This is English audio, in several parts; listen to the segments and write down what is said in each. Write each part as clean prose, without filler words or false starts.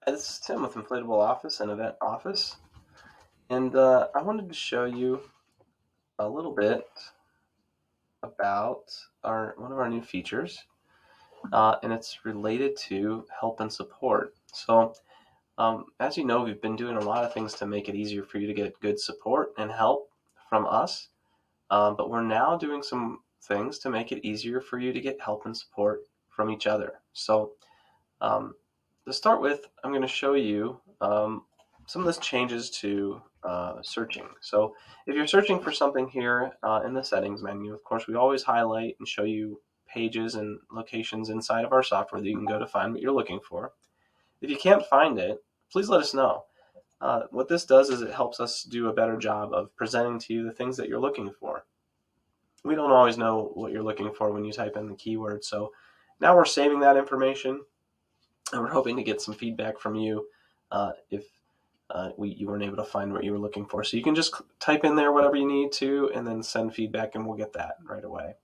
This is Tim with InflatableOffice and EventOffice, and I wanted to show you a little bit about one of our new features, and it's related to help and support. So, as you know, we've been doing a lot of things to make it easier for you to get good support and help from us, but we're now doing some things to make it easier for you to get help and support from each other. So, um, to start with, I'm going to show you some of the changes to searching. So if you're searching for something here in the settings menu, of course, we always highlight and show you pages and locations inside of our software that you can go to find what you're looking for. If you can't find it, please let us know. What this does is it helps us do a better job of presenting to you the things that you're looking for. We don't always know what you're looking for when you type in the keyword, so now we're saving that information, and we're hoping to get some feedback from you if you weren't able to find what you were looking for. So you can just type in there whatever you need to and then send feedback, and we'll get that right away.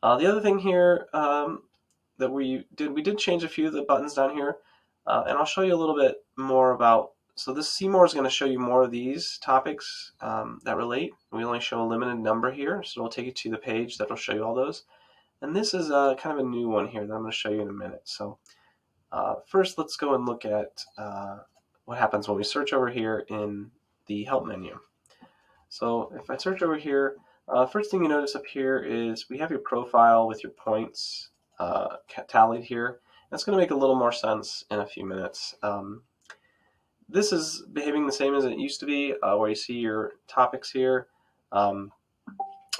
The other thing here that we did change a few of the buttons down here, and I'll show you a little bit more about. So this See More is going to show you more of these topics that relate. We only show a limited number here, so it'll take you to the page that will show you all those. And this is kind of a new one here that I'm going to show you in a minute. So first, let's go and look at what happens when we search over here in the Help menu. So if I search over here, first thing you notice up here is we have your profile with your points tallied here. That's going to make a little more sense in a few minutes. This is behaving the same as it used to be, where you see your topics here.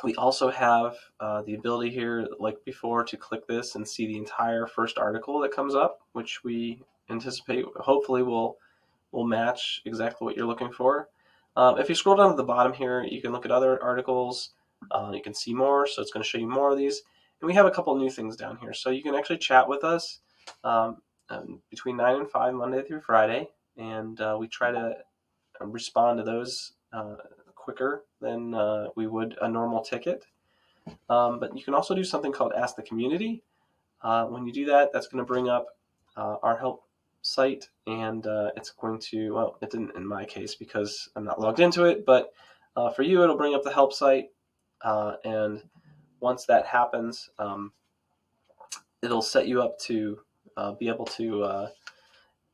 We also have the ability here, like before, to click this and see the entire first article that comes up, which we anticipate hopefully will match exactly what you're looking for. If you scroll down to the bottom here, you can look at other articles. You can see more, so it's going to show you more of these. And we have a couple new things down here. So you can actually chat with us between 9 and 5, Monday through Friday. And we try to respond to those quicker than we would a normal ticket. But you can also do something called Ask the Community. When you do that, that's going to bring up our help site, and it's going to, well, it didn't in my case because I'm not logged into it, but for you, it'll bring up the help site, and once that happens, it'll set you up to be able to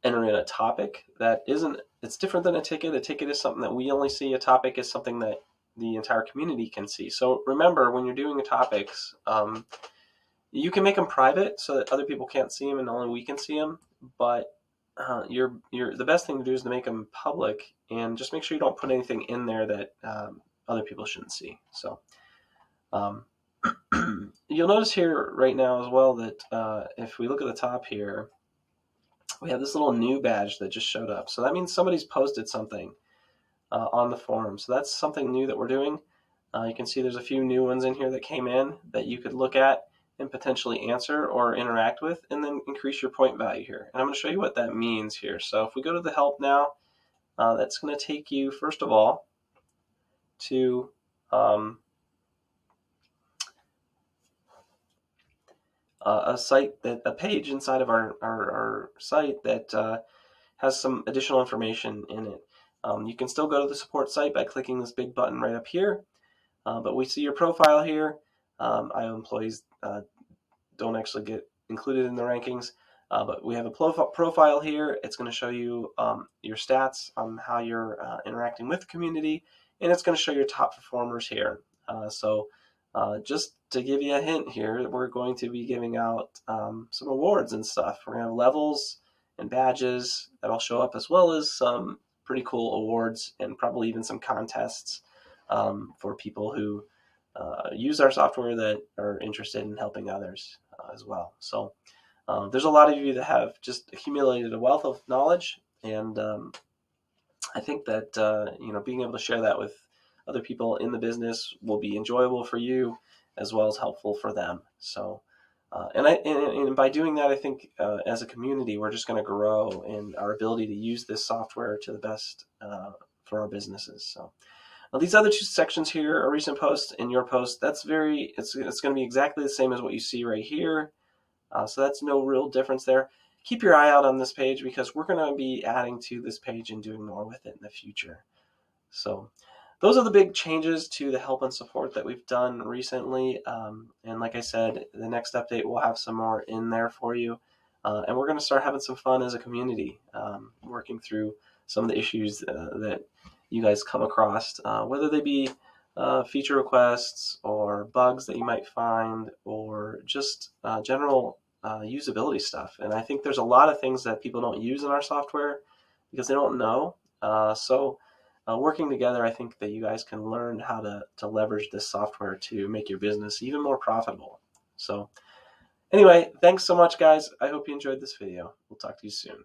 enter in a topic that it's different than a ticket. A ticket is something that we only see. A topic is something that the entire community can see. So remember, when you're doing topics, you can make them private so that other people can't see them and only we can see them. But the best thing to do is to make them public, and just make sure you don't put anything in there that other people shouldn't see. So you'll notice here right now as well that if we look at the top here, we have this little new badge that just showed up. So that means somebody's posted something on the forum. So that's something new that we're doing. You can see there's a few new ones in here that came in that you could look at and potentially answer or interact with, and then increase your point value here. And I'm going to show you what that means here. So if we go to the help now, that's going to take you, first of all, to a page inside of our site that has some additional information in it. You can still go to the support site by clicking this big button right up here, but we see your profile here. IO employees don't actually get included in the rankings, but we have a profile here. It's going to show you your stats on how you're interacting with the community, and it's going to show your top performers here. So just to give you a hint here, we're going to be giving out some awards and stuff. We're going to have levels and badges that'll show up, as well as some pretty cool awards and probably even some contests for people who use our software that are interested in helping others as well. So there's a lot of you that have just accumulated a wealth of knowledge, and I think that being able to share that with other people in the business will be enjoyable for you as well as helpful for them. So and by doing that, I think as a community, we're just going to grow in our ability to use this software to the best for our businesses. So these other two sections here, a recent post and your post, it's going to be exactly the same as what you see right here. So that's no real difference there. keep your eye out on this page because we're going to be adding to this page and doing more with it in the future. So those are the big changes to the help and support that we've done recently. And like I said, the next update will have some more in there for you. And we're going to start having some fun as a community, working through some of the issues that you guys come across, whether they be feature requests or bugs that you might find or just general usability stuff. And I think there's a lot of things that people don't use in our software because they don't know. Working together, I think that you guys can learn how to leverage this software to make your business even more profitable. So anyway, thanks so much, guys. I hope you enjoyed this video. We'll talk to you soon.